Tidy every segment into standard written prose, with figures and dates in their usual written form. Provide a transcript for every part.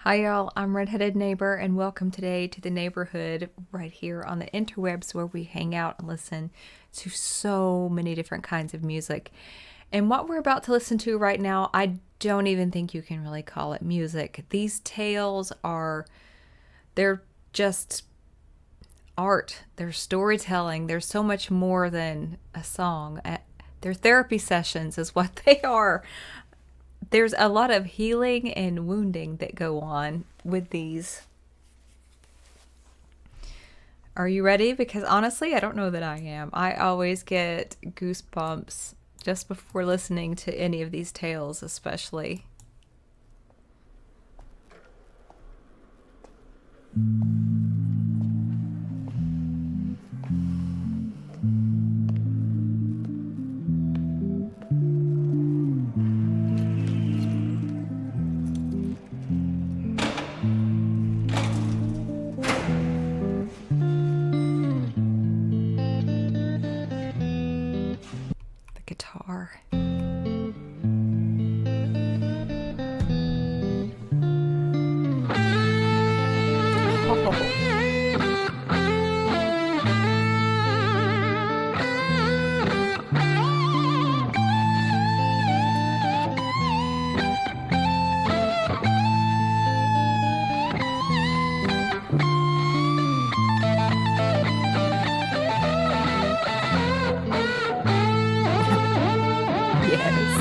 Hi, y'all. I'm Redheaded Neighbor, and welcome today to the neighborhood right here on the interwebs where we hang out and listen to so many different kinds of music. And what we're about to listen to right now, I don't even think you can really call it music. These tales they're just art, they're storytelling, they're so much more than a song. They're therapy sessions, is what they are. There's a lot of healing and wounding that go on with these. Are you ready? Because honestly, I don't know that I am. I always get goosebumps just before listening to any of these tales, especially. The guitar. Oh. Yes.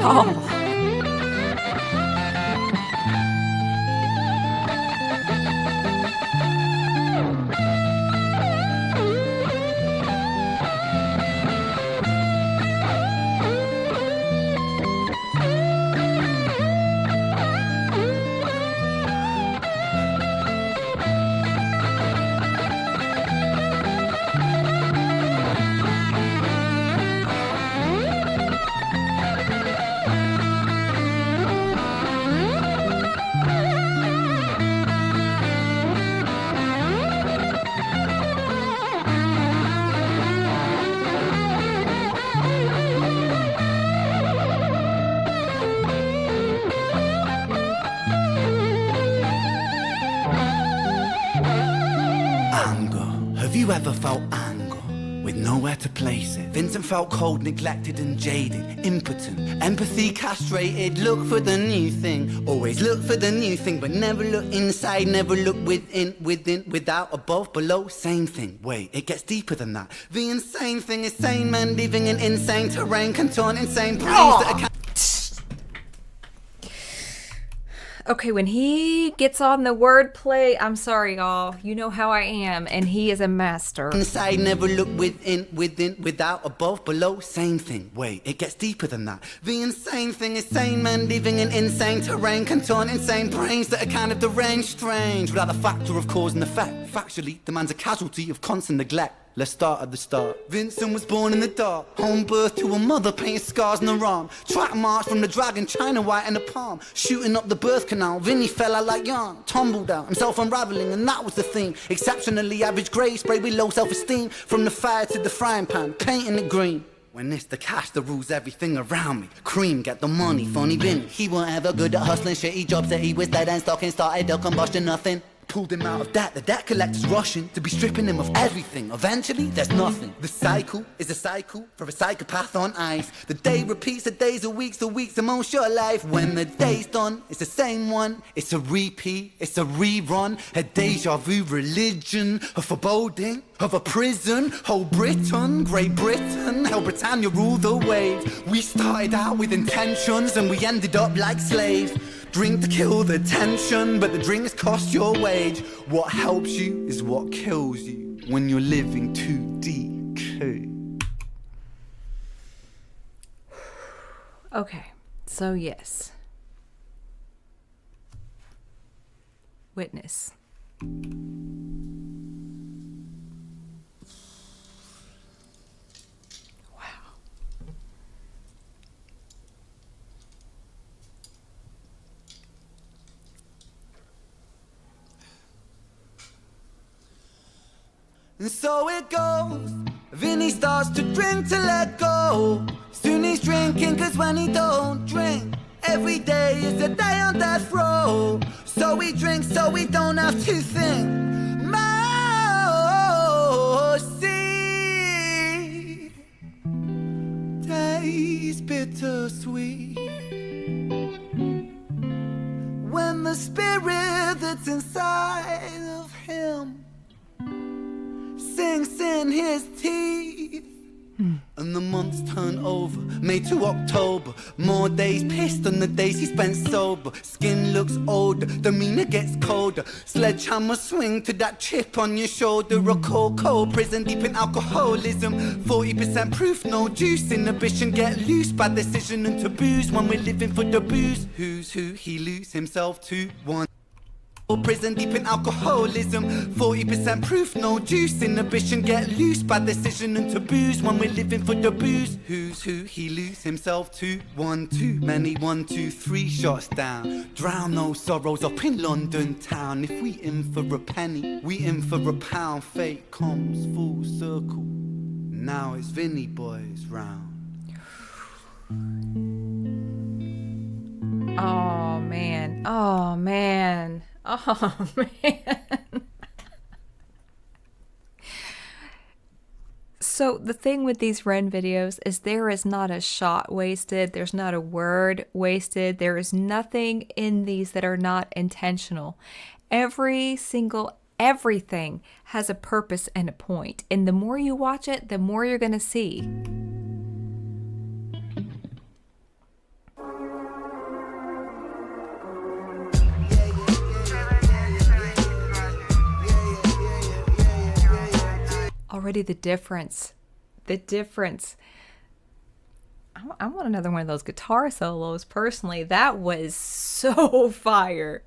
Oh. Anger. Have you ever felt anger with nowhere to place it? Vincent felt cold, neglected and jaded, impotent, empathy castrated. Look for the new thing, always look for the new thing, but never look inside, never look within, without, above, below, same thing. Wait, it gets deeper than that. The insane thing is sane men living in insane terrain, contort insane brains that are Okay, when he gets on the wordplay, I'm sorry, y'all. You know how I am, and he is a master. inside, never look within, without, above, below, same thing. Wait, it gets deeper than that. The insane thing is sane men living in insane terrain, contort insane brains that are kind of deranged, strange, without the factor of cause and effect. Factually, the man's a casualty of constant neglect. Let's start at the start. Vincent was born in the dark, home birth to a mother painted scars on her arm. Track march from the dragon, China white in the palm. Shooting up the birth canal, Vinny fell out like yarn. Tumbled out, himself unraveling, and that was the theme. Exceptionally average grade, sprayed with low self-esteem. From the fire to the frying pan, painting it green. When it's the cash that rules everything around me. Cream, get the money, funny Vinny. He weren't ever good at hustling, shitty jobs that he was dead and stocking. Started a combustion, nothing. Pulled him out of debt, the debt collector's rushing to be stripping him of everything. Eventually, there's nothing. The cycle is a cycle for a psychopath on ice. The day repeats, the days, the weeks the most your life. When the day's done, it's the same one. It's a repeat, it's a rerun. A deja vu religion, a foreboding of a prison. Whole Britain, Great Britain, how Britannia ruled the waves. We started out with intentions and we ended up like slaves. Drink to kill the tension, but the drinks cost your wage. What helps you is what kills you when you're living too DK. Okay, so yes. Witness. Wow. And so it goes. Vinny starts to drink to let go. Soon he's drinking, cause when he don't drink, Every day is a day on death row. So we drink so we don't have to think. Mercy. Days bittersweet. When the spirit that's inside of him sinks in his teeth. And the months turn over, May to October. More days pissed than the days he spent sober. Skin looks older, demeanor gets colder. Sledgehammer swing to that chip on your shoulder. A cold prison deep in alcoholism. 40% proof, no juice. Inhibition get loose by decision and taboos. When we're living for the booze, who's who he lose himself to one. Prison deep in alcoholism. 40% proof, no juice. Inhibition get loose by decision and taboos. When we're living for the booze, who's who he lose himself to one too many. 1, 2, 3 shots down. Drown those sorrows up in London town. If we in for a penny, we in for a pound. Fate comes full circle. Now it's Vinny boys round. Oh man. Oh man. Oh man. So the thing with these Ren videos is there is not a shot wasted. There's not a word wasted. There is nothing in these that are not intentional. Everything has a purpose and a point. And the more you watch it, the more you're going to see. Already the difference. I want another one of those guitar solos personally. That was so fire.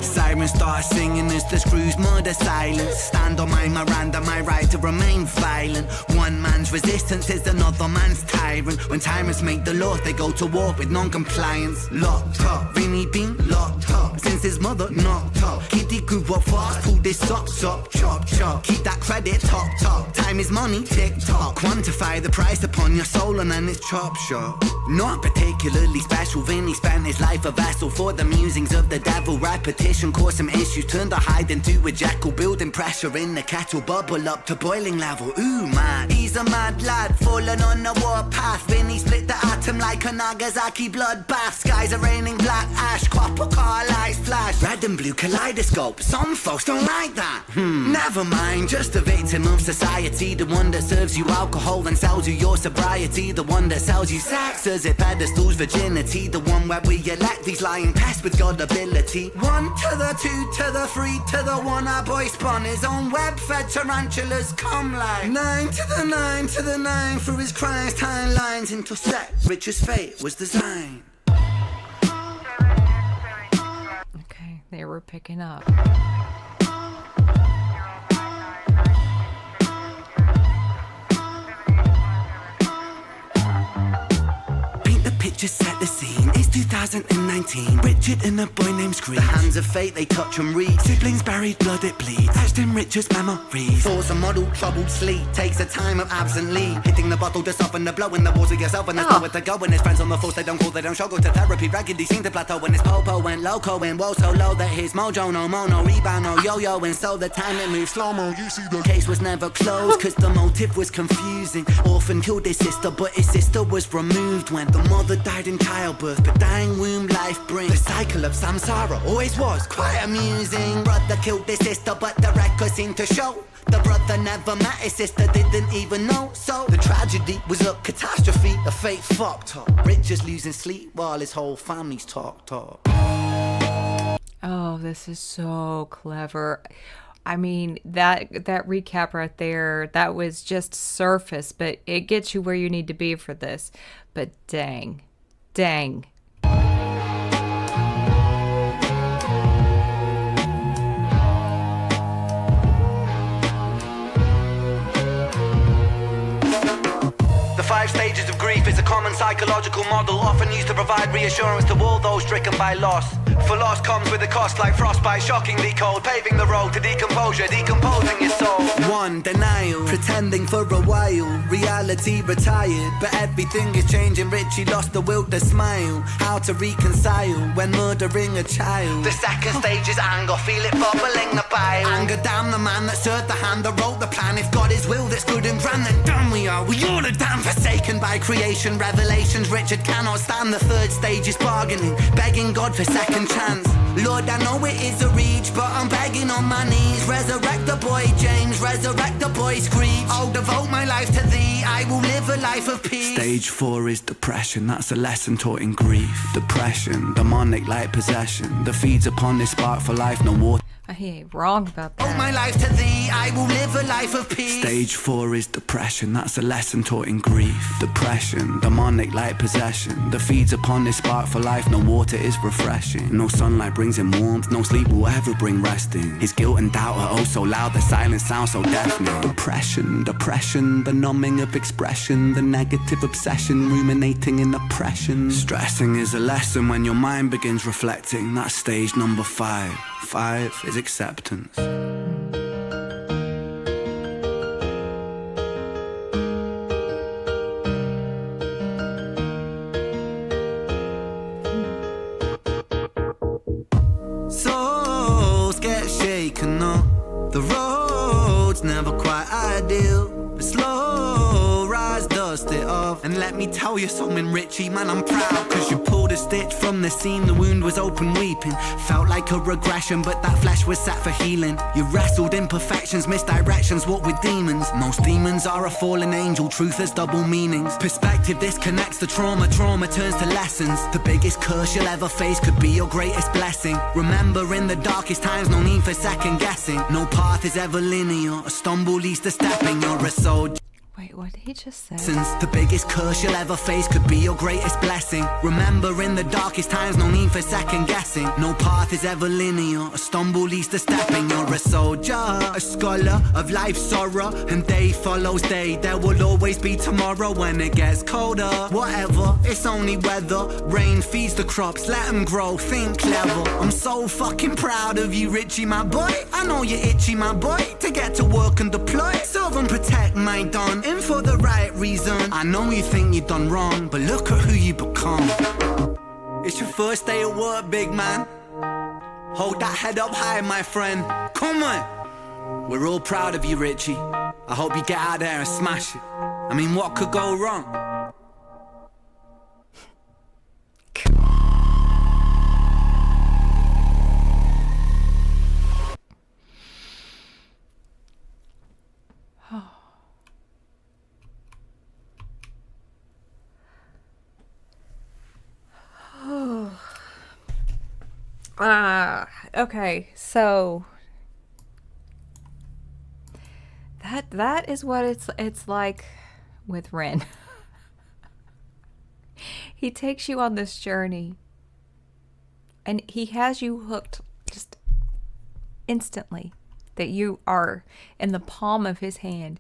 Sirens start singing as the screws murder silence. Stand on my Miranda, my right to remain violent. One man's resistance is another man's tyrant. When tyrants make the laws, they go to war with non-compliance. Locked up, Vinny been locked up since his mother knocked up. Kitty grew up fast, pulled his socks up, chop chop. Keep that credit top top. Time is money, tick tock. Quantify the price upon your soul and then it's chop shop. Not particularly special, Vinny spent his life a vessel for the musings of the devil. Repetition caused some issues, turned a hide into a jackal. Building pressure in the kettle, bubble up to boiling level. Ooh man, he's a mad lad, falling on the warpath. Vinny split the atom like a Nagasaki bloodbath. Skies are raining black ash, copper car lights flash. Red and blue kaleidoscope, some folks don't like that. Never mind, just a victim of society. The one that serves you alcohol and sells you your sobriety. The one that sells you sex as it pedestals virginity. The one where we elect these lying pests with God ability. 1 to the 2 to the 3 to the 1. Our boy spun his own web-fed tarantulas come like 9 to the 9 to the 9. Through his crimes timelines intersect. Rich's fate was designed. Okay, they were picking up. Just set the scene, it's 2019. Richard and a boy named Screech. The hands of fate, they touch and read. Siblings buried, blood it bleeds. Etched in Richard's memories. Force a model, troubled sleep. Takes a time of absently. Hitting the bottle to soften the blow in the walls of yourself. And there's nowhere to go when his friends on the force. They don't call, they don't show. Go to therapy, raggedy seem to plateau. When his popo went loco and woe so low that his mojo no mono rebound no yo-yo. And so the time it moved slow-mo. You see the case was never closed, cause the motive was confusing. Orphan killed his sister, but his sister was removed when the mother died in childbirth, but dying womb life brings. The cycle of samsara always was quite amusing. Brother killed his sister, but the records seem to show the brother never met his sister, didn't even know. So the tragedy was a catastrophe, a fate fucked up. Richard's losing sleep while his whole family's talked up. Oh, this is so clever. I mean, that recap right there, that was just surface, but it gets you where you need to be for this. But dang. The 5 stages of grief is a common psychological psychological model, often used to provide reassurance to all those stricken by loss. For loss comes with a cost like frostbite, shockingly cold, paving the road to decomposure, decomposing your soul. One, denial, pretending for a while, reality retired, but everything is changing. Richie lost the will to smile, how to reconcile when murdering a child. The second stage is anger, feel it bubbling the bile. Anger down the man that served the hand that wrote the plan. If God is will that's good and grand, then damn we are all are damn forsaken by creation. Revelations Richard cannot stand. The third stage is bargaining, begging God for second chance. Lord, I know it is a reach, but I'm begging on my knees. Resurrect the boy James, resurrect the boy Screech. I'll devote my life to thee, I will live a life of peace. Stage 4 is depression, that's a lesson taught in grief. Depression, demonic like possession, that feeds upon this spark for life, no water. He ain't wrong about that. Devote my life to thee, I will live a life of peace. Stage 4 is depression, that's a lesson taught in grief. Depression, demonic like possession, that feeds upon this spark for life, no water is refreshing. No sunlight brings him warmth, no sleep will ever bring resting. His guilt and doubt are oh so loud, the silence sounds so deafening. Depression, depression, the numbing of expression, the negative obsession, ruminating in oppression. Stressing is a lesson when your mind begins reflecting, that's stage number 5. 5 is acceptance. Souls get shaken up, the road's never quite ideal, but slow rise, dust it off. And let me tell you something, Richie, man, I'm proud, cause you pulled a stitch from the seam, the wound was open weeping. Felt like a regression, but that flesh was set for healing. You wrestled imperfections, misdirections, what with demons. Most demons are a fallen angel, truth has double meanings. Perspective disconnects the trauma, trauma turns to lessons. The biggest curse you'll ever face could be your greatest blessing. Remember, in the darkest times, no need for second guessing. No path is ever linear, a stumble leads to stepping. You're a soldier. Wait, what did he just say? The biggest curse you'll ever face could be your greatest blessing. Remember, in the darkest times, no need for second guessing. No path is ever linear, a stumble leads to stepping. You're a soldier, a scholar of life's sorrow, and day follows day. There will always be tomorrow when it gets colder. Whatever, it's only weather. Rain feeds the crops, let them grow, think clever. I'm so fucking proud of you, Richie, my boy. I know you're itchy, my boy, to get to work and deploy. Serve and protect my don, in for the right reason. I know you think you've done wrong, but look at who you become. It's your first day at work, big man. Hold that head up high, my friend. Come on. We're all proud of you, Richie. I hope you get out there and smash it. I mean, what could go wrong? Okay, so that is what it's like with Ren. He takes you on this journey and he has you hooked just instantly, that you are in the palm of his hand,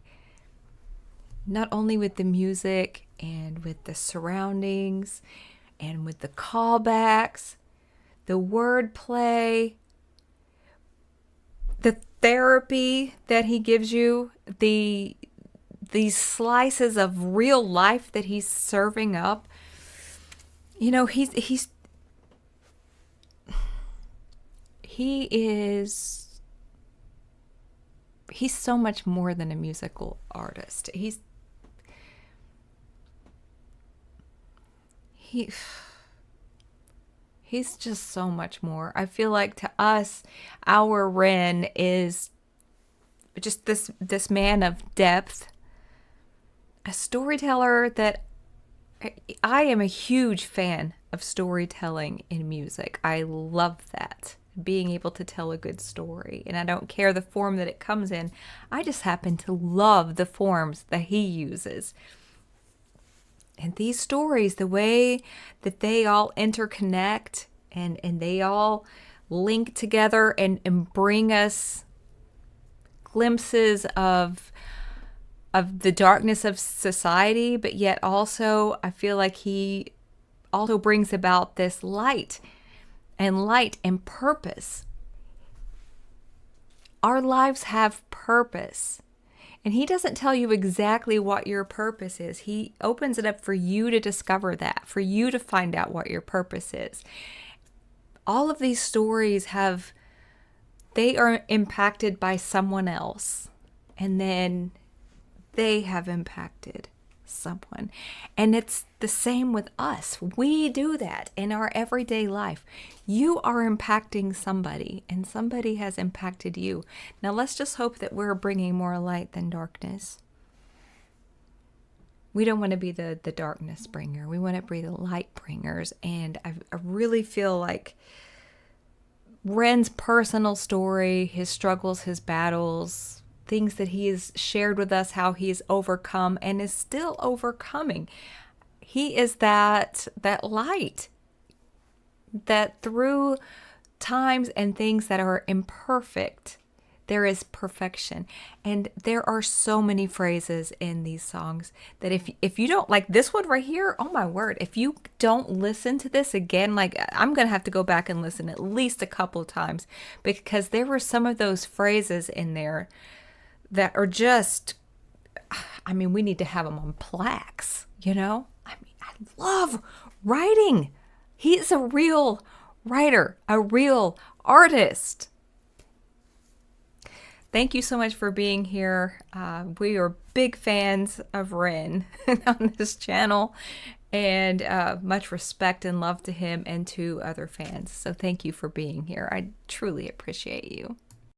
not only with the music and with the surroundings and with the callbacks, the wordplay, the therapy that he gives you, these slices of real life that he's serving up. You know, he is so much more than a musical artist. He's just so much more. I feel like to us, our Ren is just this man of depth, a storyteller that I am a huge fan of storytelling in music. I love that, being able to tell a good story. And I don't care the form that it comes in. I just happen to love the forms that he uses. And these stories, the way that they all interconnect and they all link together and, bring us glimpses of, the of the darkness of society, but yet also I feel like he also brings about this light and purpose. Our lives have purpose. And he doesn't tell you exactly what your purpose is. He opens it up for you to discover that, for you to find out what your purpose is. All of these stories they are impacted by someone else. And then they have impacted someone. And it's the same with us. We do that in our everyday life. You are impacting somebody, and somebody has impacted you. Now let's just hope that we're bringing more light than darkness. We don't want to be the darkness bringer. We want to be the light bringers. And I really feel like Ren's personal story, his struggles, his battles, things that he has shared with us, how he's overcome and is still overcoming. He is that light that through times and things that are imperfect, there is perfection. And there are so many phrases in these songs that if you don't like this one right here, oh my word, if you don't listen to this again, like I'm going to have to go back and listen at least a couple of times, because there were some of those phrases in there that are just, I mean, we need to have them on plaques, you know? I mean, I love writing. He's a real writer, a real artist. Thank you so much for being here. We are big fans of Ren on this channel, and much respect and love to him and to other fans. So thank you for being here. I truly appreciate you.